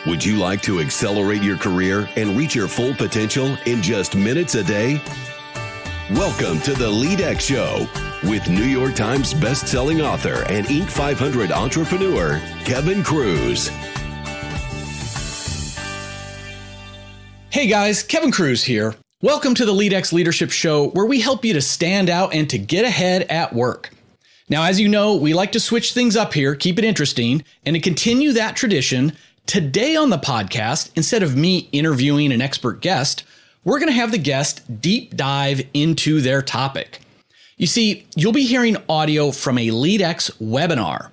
Would you like to accelerate your career and reach your full potential in just minutes a day? Welcome to the LEADx Show with New York Times best-selling author and Inc. 500 entrepreneur, Kevin Kruse. Hey guys, Kevin Kruse here. Welcome to the LEADx Leadership Show, where we help you to stand out and to get ahead at work. Now, as you know, we like to switch things up here, keep it interesting, and to continue that tradition, today on the podcast, instead of me interviewing an expert guest, we're going to have the guest deep dive into their topic. You see, you'll be hearing audio from a LEADx webinar.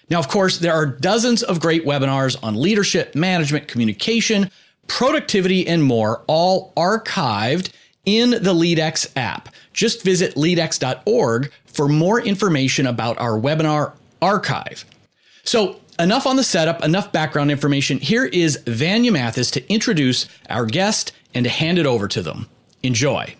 Now, of course, there are dozens of great webinars on leadership, management, communication, productivity, and more, all archived in the LEADx app. Just visit leadx.org for more information about our webinar archive. So, enough on the setup, enough background information. Here is Vanya Mathis to introduce our guest and to hand it over to them. Enjoy.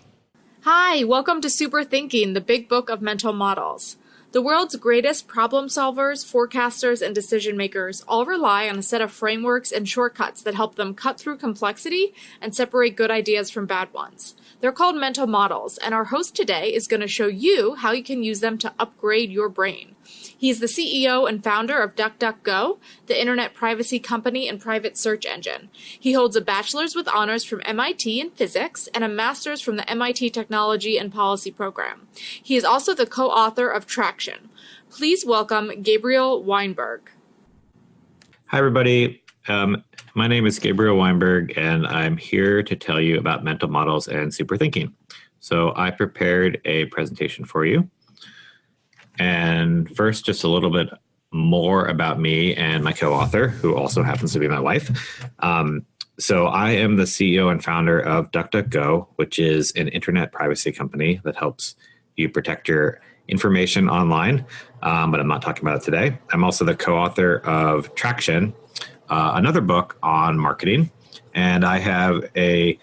Hi, welcome to Super Thinking, the big book of mental models. The world's greatest problem solvers, forecasters, and decision makers all rely on a set of frameworks and shortcuts that help them cut through complexity and separate good ideas from bad ones. They're called mental models, and our host today is going to show you how you can use them to upgrade your brain. He's the CEO and founder of DuckDuckGo, the internet privacy company and private search engine. He holds a bachelor's with honors from MIT in physics and a master's from the MIT Technology and Policy program. He is also the co-author of Traction. Please welcome Gabriel Weinberg. Hi, everybody. My name is Gabriel Weinberg, and I'm here to tell you about mental models and super thinking. So I prepared a presentation for you. And first, just a little bit more about me and my co-author, who also happens to be my wife. So I am the CEO and founder of DuckDuckGo, which is an internet privacy company that helps you protect your information online, but I'm not talking about it today. I'm also the co-author of Traction, another book on marketing, and I have a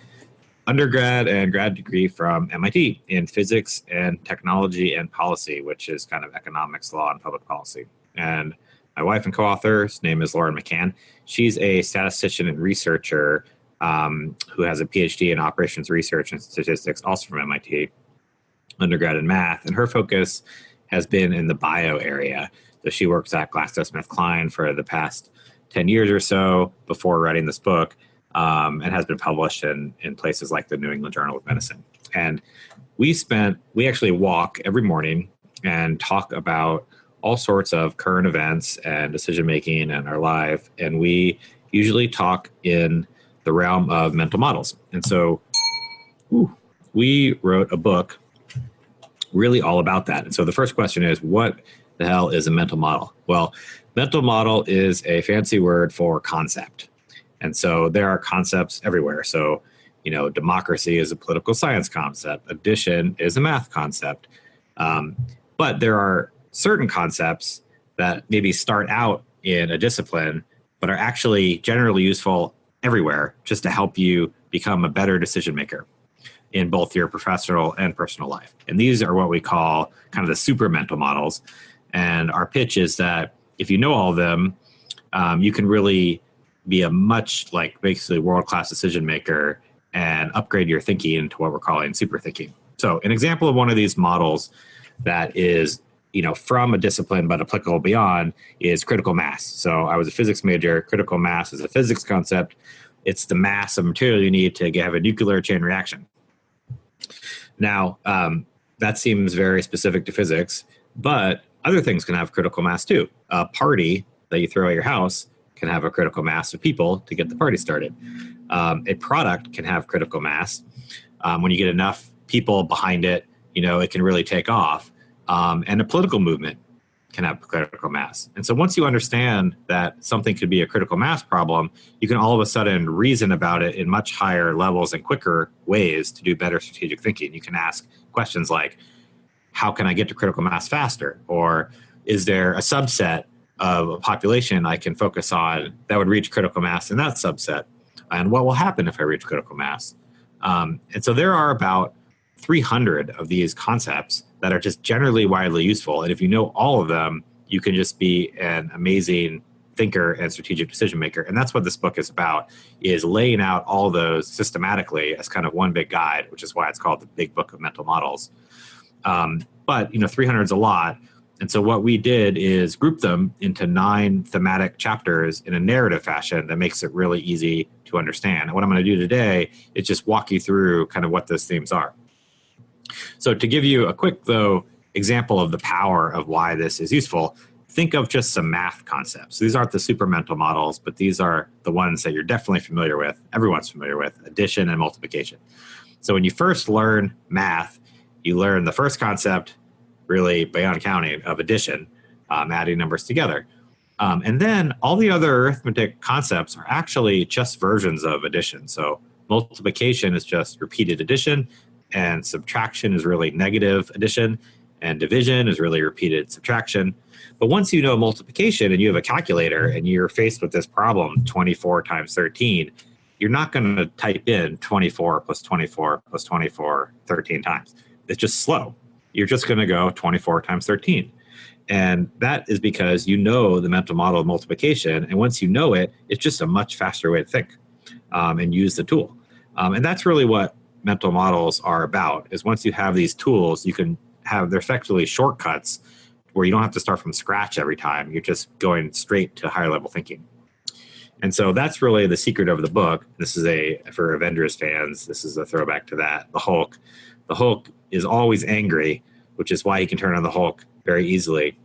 undergrad and grad degree from MIT in physics and technology and policy, which is kind of economics, law, and public policy. And my wife and co-author's name is Lauren McCann. She's a statistician and researcher who has a PhD in operations research and statistics, also from MIT, undergrad in math. And her focus has been in the bio area. So she works at GlaxoSmithKline for the past 10 years or so before writing this book. And has been published in places like the New England Journal of Medicine. And we actually walk every morning and talk about all sorts of current events and decision-making in our life. And we usually talk in the realm of mental models. And so we wrote a book really all about that. And so the first question is, what the hell is a mental model? Well, mental model is a fancy word for concept. And so there are concepts everywhere. So, democracy is a political science concept. Addition is a math concept. But there are certain concepts that maybe start out in a discipline, but are actually generally useful everywhere just to help you become a better decision maker in both your professional and personal life. And these are what we call kind of the super mental models. And our pitch is that if you know all of them, you can really be a much basically world-class decision maker and upgrade your thinking into what we're calling super thinking. So an example of one of these models that is, from a discipline but applicable beyond is critical mass. So I was a physics major. Critical mass is a physics concept. It's the mass of material you need to have a nuclear chain reaction. Now, that seems very specific to physics, but other things can have critical mass too. A party that you throw at your house can have a critical mass of people to get the party started. A product can have critical mass. When you get enough people behind it, it can really take off. And a political movement can have critical mass. And so once you understand that something could be a critical mass problem, you can all of a sudden reason about it in much higher levels and quicker ways to do better strategic thinking. You can ask questions like, how can I get to critical mass faster? Or is there a subset of a population I can focus on that would reach critical mass in that subset? And what will happen if I reach critical mass? And so there are about 300 of these concepts that are just generally widely useful. And if you know all of them, you can just be an amazing thinker and strategic decision maker. And that's what this book is about, is laying out all those systematically as kind of one big guide, which is why it's called the Big Book of Mental Models. But 300 is a lot. And so what we did is group them into 9 thematic chapters in a narrative fashion that makes it really easy to understand. And what I'm going to do today is just walk you through kind of what those themes are. So to give you a quick, though, example of the power of why this is useful, think of just some math concepts. These aren't the super mental models, but these are the ones that you're definitely familiar with, everyone's familiar with, addition and multiplication. So when you first learn math, you learn the first concept, really beyond counting, of addition, adding numbers together. And then all the other arithmetic concepts are actually just versions of addition. So multiplication is just repeated addition, and subtraction is really negative addition, and division is really repeated subtraction. But once you know multiplication and you have a calculator and you're faced with this problem, 24 times 13, you're not going to type in 24 plus 24 plus 24 13 times. It's just slow. You're just going to go 24 times 13. And that is because you know the mental model of multiplication. And once you know it, it's just a much faster way to think and use the tool. And that's really what mental models are about, is once you have these tools, you can have, they're effectively shortcuts where you don't have to start from scratch every time. You're just going straight to higher level thinking. And so that's really the secret of the book. This is for Avengers fans, this is a throwback to that, the Hulk. The Hulk is always angry, which is why he can turn on the Hulk very easily.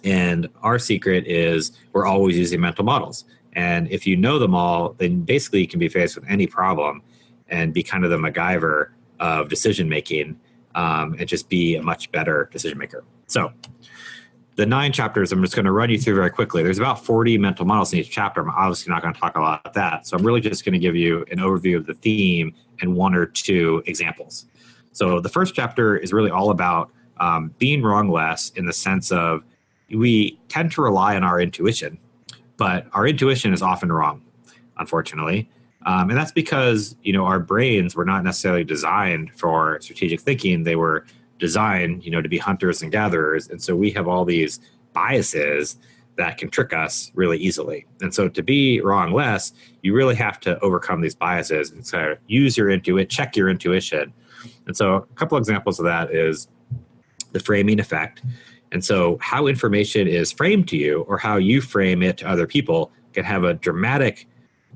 And our secret is we're always using mental models. And if you know them all, then basically you can be faced with any problem and be kind of the MacGyver of decision making and just be a much better decision maker. So the 9 chapters, I'm just going to run you through very quickly. There's about 40 mental models in each chapter. I'm obviously not going to talk a lot about that. So I'm really just going to give you an overview of the theme and 1 or 2 examples. So the first chapter is really all about being wrong less, in the sense of we tend to rely on our intuition, but our intuition is often wrong, unfortunately. And that's because, our brains were not necessarily designed for strategic thinking. They were designed, to be hunters and gatherers. And so we have all these biases that can trick us really easily. And so to be wrong less, you really have to overcome these biases and so use your intuition, check your intuition. And so a couple examples of that is the framing effect. And so how information is framed to you, or how you frame it to other people, can have a dramatic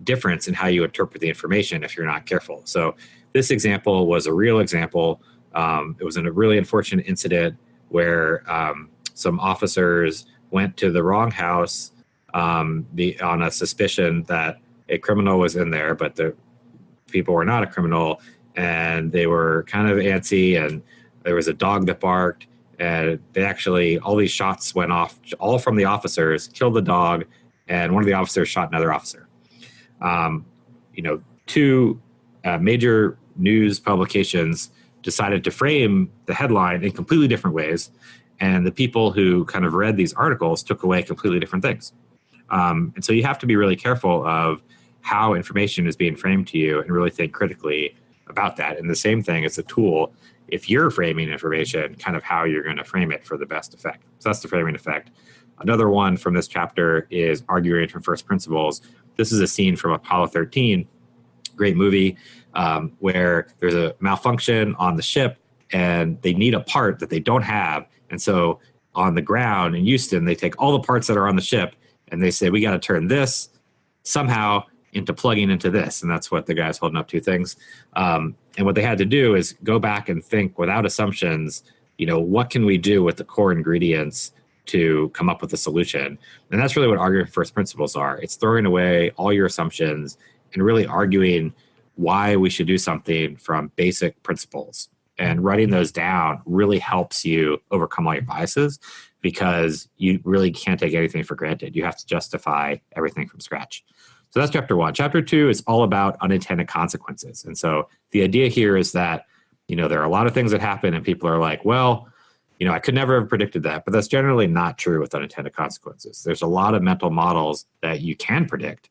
difference in how you interpret the information if you're not careful. So this example was a real example. It was in a really unfortunate incident where some officers went to the wrong house on a suspicion that a criminal was in there, but the people were not a criminal, and they were kind of antsy, and there was a dog that barked, and all these shots went off, all from the officers, killed the dog, and one of the officers shot another officer. 2 major news publications decided to frame the headline in completely different ways, and the people who kind of read these articles took away completely different things. And so you have to be really careful of how information is being framed to you and really think critically about that. And the same thing as a tool, if you're framing information, kind of how you're going to frame it for the best effect. So that's the framing effect. Another one from this chapter is arguing from first principles. This is a scene from Apollo 13, great movie, where there's a malfunction on the ship and they need a part that they don't have. And so on the ground in Houston, they take all the parts that are on the ship and they say, we got to turn this somehow into plugging into this. And that's what the guy's holding up 2 things. And what they had to do is go back and think without assumptions, what can we do with the core ingredients to come up with a solution? And that's really what arguing first principles are. It's throwing away all your assumptions and really arguing why we should do something from basic principles. And writing those down really helps you overcome all your biases, because you really can't take anything for granted. You have to justify everything from scratch. So that's chapter 1. Chapter 2 is all about unintended consequences. And so the idea here is that, there are a lot of things that happen and people are like, well, I could never have predicted that. But that's generally not true with unintended consequences. There's a lot of mental models that you can predict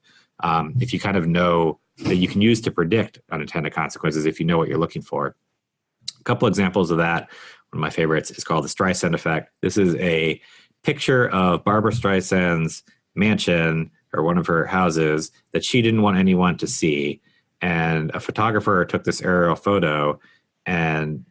if you kind of know that you can use to predict unintended consequences if you know what you're looking for. A couple examples of that. One of my favorites is called the Streisand effect. This is a picture of Barbara Streisand's mansion or one of her houses that she didn't want anyone to see. And a photographer took this aerial photo, and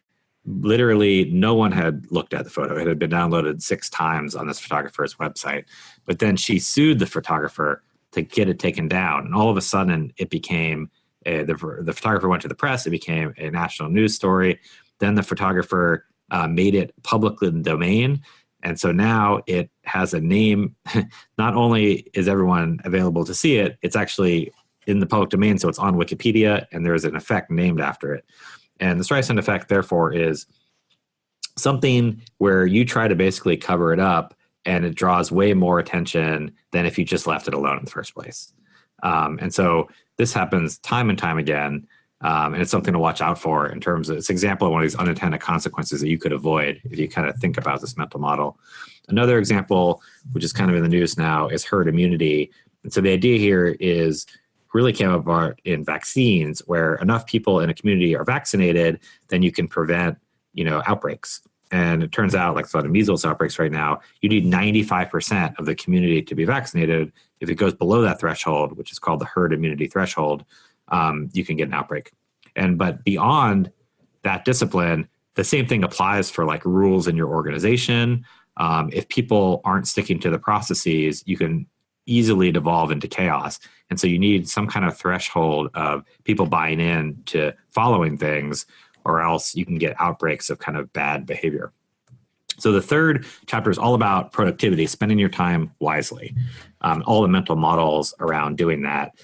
literally no one had looked at the photo. It had been downloaded 6 times on this photographer's website. But then she sued the photographer to get it taken down. And all of a sudden it became, the photographer went to the press. It became a national news story. Then the photographer made it public in the domain. And so now it has a name. Not only is everyone available to see it, it's actually in the public domain. So it's on Wikipedia, and there's an effect named after it. And the Streisand effect, therefore, is something where you try to basically cover it up, and it draws way more attention than if you just left it alone in the first place. And so this happens time and time again. And it's something to watch out for in terms of, it's an example of one of these unintended consequences that you could avoid if you kind of think about this mental model. Another example, which is kind of in the news now, is herd immunity. And so the idea here is really came about in vaccines, where enough people in a community are vaccinated, then you can prevent, outbreaks. And it turns out, like a lot of measles outbreaks right now, you need 95% of the community to be vaccinated. If it goes below that threshold, which is called the herd immunity threshold, you can get an outbreak. But beyond that discipline, the same thing applies for like rules in your organization. If people aren't sticking to the processes, you can easily devolve into chaos. And so you need some kind of threshold of people buying in to following things, or else you can get outbreaks of kind of bad behavior. So the third chapter is all about productivity, spending your time wisely. All the mental models around doing that.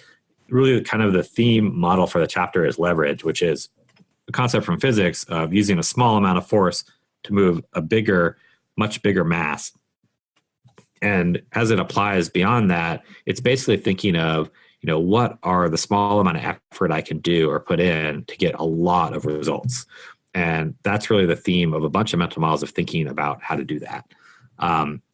Really kind of the theme model for the chapter is leverage, which is a concept from physics of using a small amount of force to move a much bigger mass. And as it applies beyond that, it's basically thinking of, what are the small amount of effort I can do or put in to get a lot of results. And that's really the theme of a bunch of mental models of thinking about how to do that.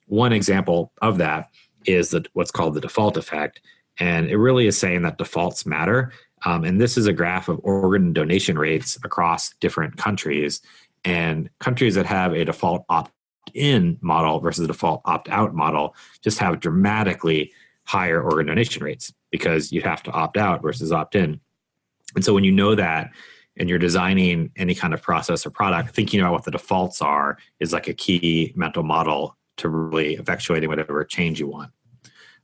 One example of that is what's called the default effect. And it really is saying that defaults matter. And this is a graph of organ donation rates across different countries. And countries that have a default opt-in model versus a default opt-out model just have dramatically higher organ donation rates, because you have to opt out versus opt in. And so when you know that, and you're designing any kind of process or product, thinking about what the defaults are is like a key mental model to really effectuating whatever change you want.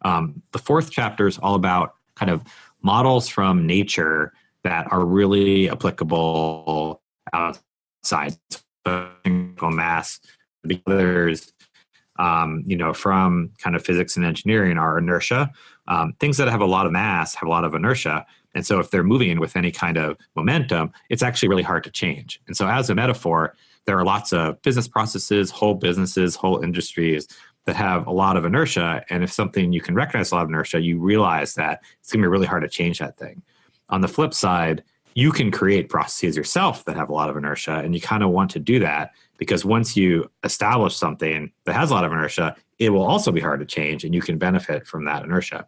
The fourth chapter is all about kind of models from nature that are really applicable outside. So, mass, others, from kind of physics and engineering are inertia. Things that have a lot of mass have a lot of inertia. And so if they're moving with any kind of momentum, it's actually really hard to change. And so as a metaphor, there are lots of business processes, whole businesses, whole industries that have a lot of inertia. And if something you can recognize a lot of inertia, you realize that it's going to be really hard to change that thing. On the flip side, you can create processes yourself that have a lot of inertia, and you kind of want to do that because once you establish something that has a lot of inertia, it will also be hard to change, and you can benefit from that inertia.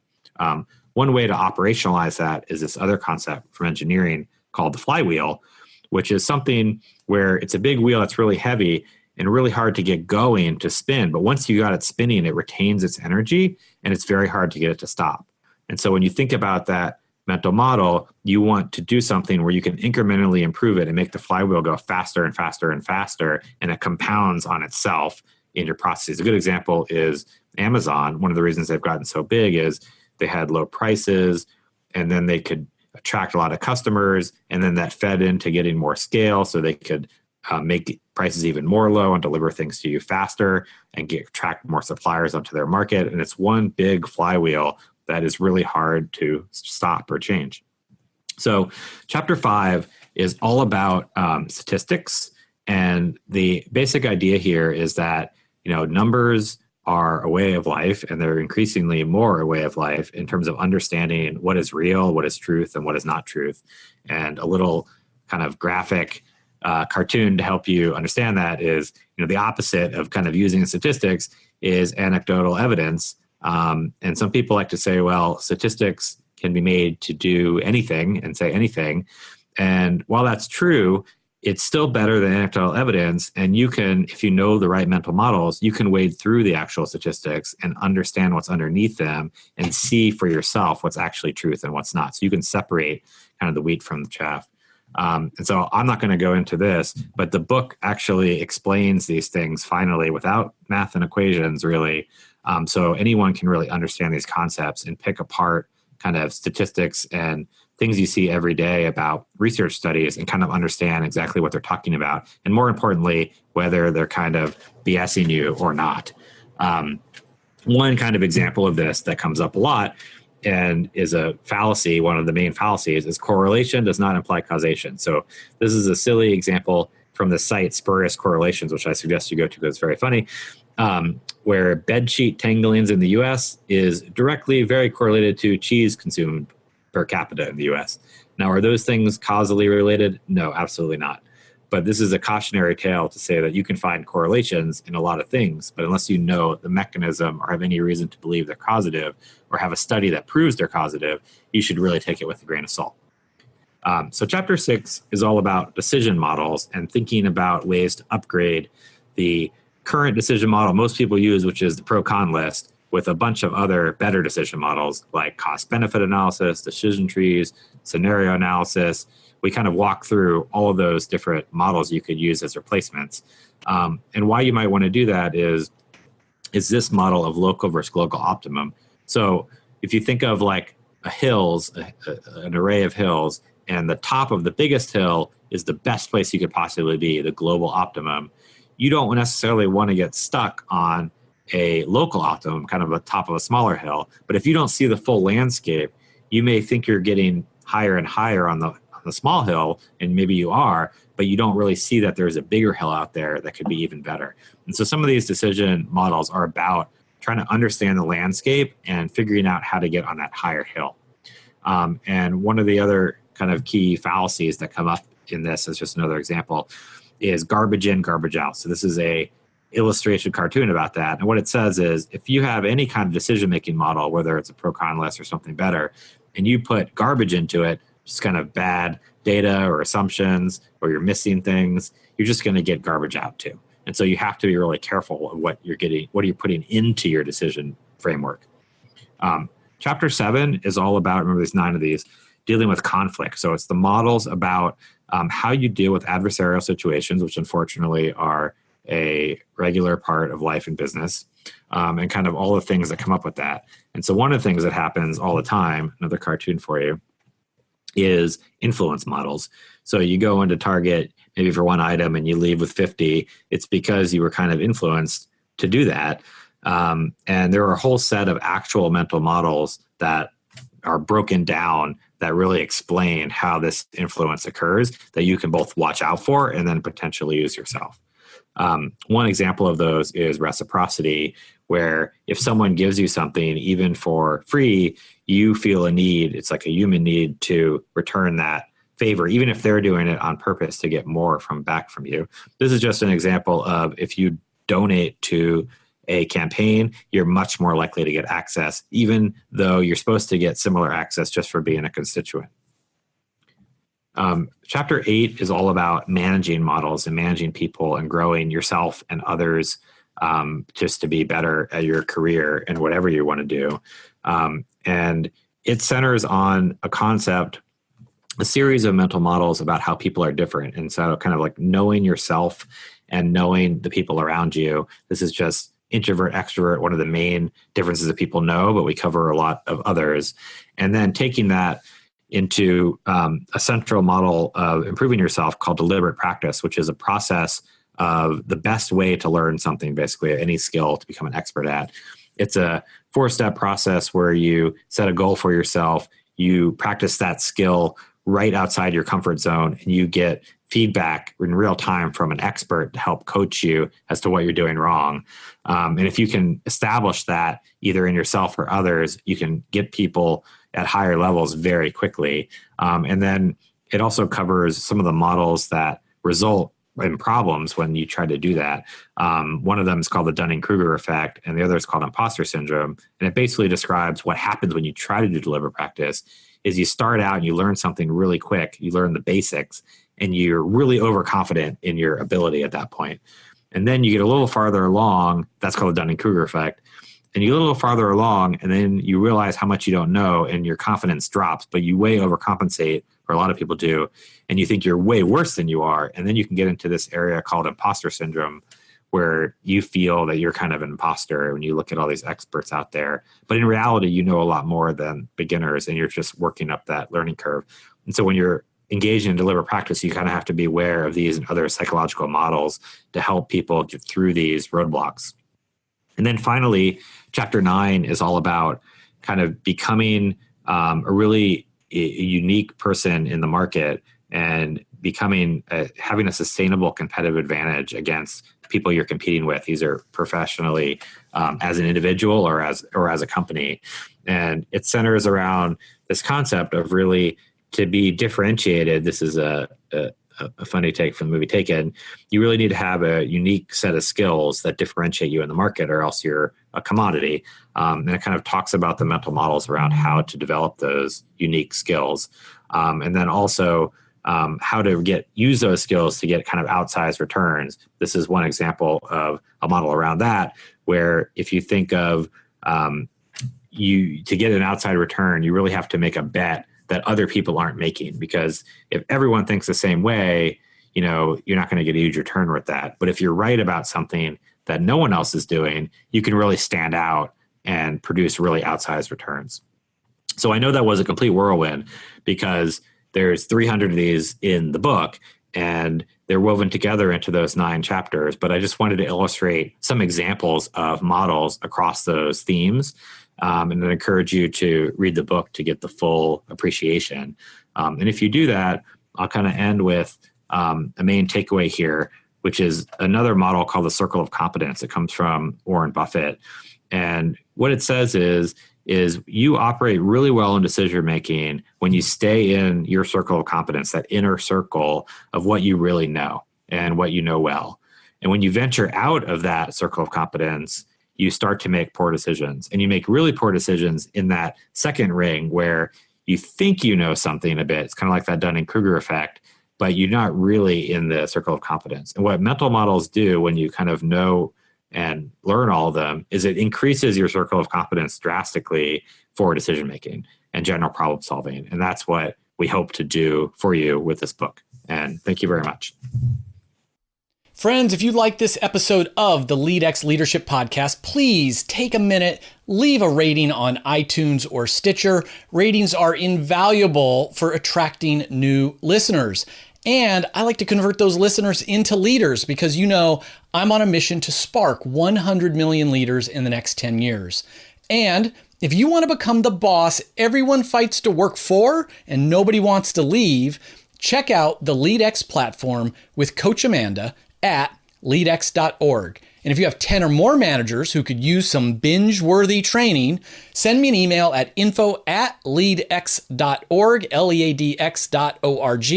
One way to operationalize that is this other concept from engineering called the flywheel, which is something where it's a big wheel that's really heavy and really hard to get going to spin. But once you got it spinning, it retains its energy, and it's very hard to get it to stop. And so when you think about that mental model, you want to do something where you can incrementally improve it and make the flywheel go faster and faster and faster, and it compounds on itself in your processes. A good example is Amazon. One of the reasons they've gotten so big is they had low prices, and then they could attract a lot of customers, and then that fed into getting more scale so they could make prices even more low and deliver things to you faster and attract more suppliers onto their market. And it's one big flywheel that is really hard to stop or change. So chapter 5 is all about statistics. And the basic idea here is that, numbers are a way of life, and they're increasingly more a way of life in terms of understanding what is real, what is truth, and what is not truth. And a little kind of graphic cartoon to help you understand that is, the opposite of kind of using statistics is anecdotal evidence. And some people like to say, well, statistics can be made to do anything and say anything. And while that's true, it's still better than anecdotal evidence. And you can, if you know the right mental models, you can wade through the actual statistics and understand what's underneath them and see for yourself what's actually truth and what's not. So you can separate kind of the wheat from the chaff. And so I'm not going to go into this, but the book actually explains these things finally without math and equations, really. So anyone can really understand these concepts and pick apart kind of statistics and things you see every day about research studies and kind of understand exactly what they're talking about. And more importantly, whether they're kind of BSing you or not. One kind of example of this that comes up a lot and is a fallacy, one of the main fallacies, is correlation does not imply causation. So this is a silly example from the site Spurious Correlations, which I suggest you go to because it's very funny, where bedsheet tanglings in the US is directly very correlated to cheese consumed per capita in the US. Now, are those things causally related? No, absolutely not. But this is a cautionary tale to say that you can find correlations in a lot of things, but unless you know the mechanism or have any reason to believe they're causative or have a study that proves they're causative, you should really take it with a grain of salt. So chapter 6 is all about decision models and thinking about ways to upgrade the current decision model most people use, which is the pro-con list, with a bunch of other better decision models like cost-benefit analysis, decision trees, scenario analysis. We kind of walk through all of those different models you could use as replacements. And why you might want to do that is this model of local versus global optimum. So if you think of like an array of hills, and the top of the biggest hill is the best place you could possibly be, the global optimum, you don't necessarily want to get stuck on a local optimum, kind of the top of a smaller hill. But if you don't see the full landscape, you may think you're getting higher and higher on the small hill, and maybe you are, but you don't really see that there's a bigger hill out there that could be even better. And so some of these decision models are about trying to understand the landscape and figuring out how to get on that higher hill. And one of the other kind of key fallacies that come up in this, as just another example, is garbage in, garbage out. So this is a illustration cartoon about that. And what it says is if you have any kind of decision-making model, whether it's a pro-con list or something better, and you put garbage into it, just kind of bad data or assumptions, or you're missing things, you're just going to get garbage out too. And so you have to be really careful of what you're putting into your decision framework. Chapter 7 is all about, remember there's 9 of these, dealing with conflict. So it's the models about how you deal with adversarial situations, which unfortunately are a regular part of life and business, and kind of all the things that come up with that. And so one of the things that happens all the time, another cartoon for you, is influence models. So you go into Target maybe for one item and you leave with 50. It's because you were kind of influenced to do that. And there are a whole set of actual mental models that are broken down that really explain how this influence occurs that you can both watch out for and then potentially use yourself. One example of those is reciprocity, where if someone gives you something, even for free, you feel a need, it's like a human need to return that favor, even if they're doing it on purpose to get more back from you. This is just an example of if you donate to a campaign, you're much more likely to get access, even though you're supposed to get similar access just for being a constituent. Chapter 8 is all about managing models and managing people and growing yourself and others just to be better at your career and whatever you want to do. And it centers on a concept, a series of mental models about how people are different. And so kind of like knowing yourself and knowing the people around you. This is just introvert, extrovert, one of the main differences that people know, but we cover a lot of others. And then taking that into a central model of improving yourself called deliberate practice, which is a process of the best way to learn something, basically any skill to become an expert at. It's a 4-step process where you set a goal for yourself, you practice that skill right outside your comfort zone, and you get feedback in real time from an expert to help coach you as to what you're doing wrong. And if you can establish that either in yourself or others, you can get people at higher levels very quickly. And then it also covers some of the models that result in problems when you try to do that. One of them is called the Dunning-Kruger effect, and the other is called imposter syndrome. And it basically describes what happens when you try to do deliberate practice is you start out and you learn something really quick. You learn the basics, and you're really overconfident in your ability at that point. And then you get a little farther along, that's called the Dunning-Kruger effect. And you get a little farther along, and then you realize how much you don't know, and your confidence drops, but you way overcompensate, or a lot of people do, and you think you're way worse than you are. And then you can get into this area called imposter syndrome, where you feel that you're kind of an imposter when you look at all these experts out there. But in reality, you know a lot more than beginners, and you're just working up that learning curve. And so when you're engaged in deliberate practice, you kind of have to be aware of these and other psychological models to help people get through these roadblocks. And then finally, chapter 9 is all about kind of becoming a really unique person in the market and becoming having a sustainable competitive advantage against people you're competing with, either professionally as an individual or as a company. And it centers around this concept of really to be differentiated. This is a funny take from the movie Taken. You really need to have a unique set of skills that differentiate you in the market, or else you're a commodity. And it kind of talks about the mental models around how to develop those unique skills. And then also how to use those skills to get kind of outsized returns. This is one example of a model around that, where if you think of to get an outside return, you really have to make a bet that other people aren't making, because if everyone thinks the same way, you're not going to get a huge return with that. But if you're right about something that no one else is doing, you can really stand out and produce really outsized returns. So I know that was a complete whirlwind, because there's 300 of these in the book, and they're woven together into those 9 chapters. But I just wanted to illustrate some examples of models across those themes. And I'd encourage you to read the book to get the full appreciation. And if you do that, I'll kind of end with a main takeaway here, which is another model called the circle of competence. It comes from Warren Buffett. And what it says is you operate really well in decision making when you stay in your circle of competence, that inner circle of what you really know and what you know well. And when you venture out of that circle of competence, you start to make poor decisions. And you make really poor decisions in that second ring, where you think you know something a bit. It's kind of like that Dunning-Kruger effect, but you're not really in the circle of competence. And what mental models do when you kind of know and learn all of them is it increases your circle of competence drastically for decision making and general problem solving. And that's what we hope to do for you with this book. And thank you very much. Friends, if you like this episode of the LEADx Leadership Podcast, please take a minute, leave a rating on iTunes or Stitcher. Ratings are invaluable for attracting new listeners. And I like to convert those listeners into leaders, because I'm on a mission to spark 100 million leaders in the next 10 years. And if you want to become the boss everyone fights to work for and nobody wants to leave, check out the LEADx platform with Coach Amanda at leadx.org. And if you have 10 or more managers who could use some binge-worthy training, send me an email at info@leadx.org, LEADX.org,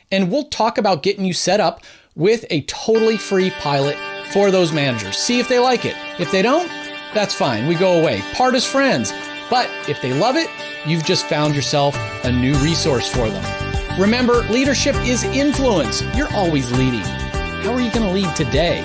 and we'll talk about getting you set up with a totally free pilot for those managers. See if they like it. If they don't, that's fine. We go away. Part as friends. But if they love it, you've just found yourself a new resource for them. Remember, leadership is influence. You're always leading. How are you going to lead today?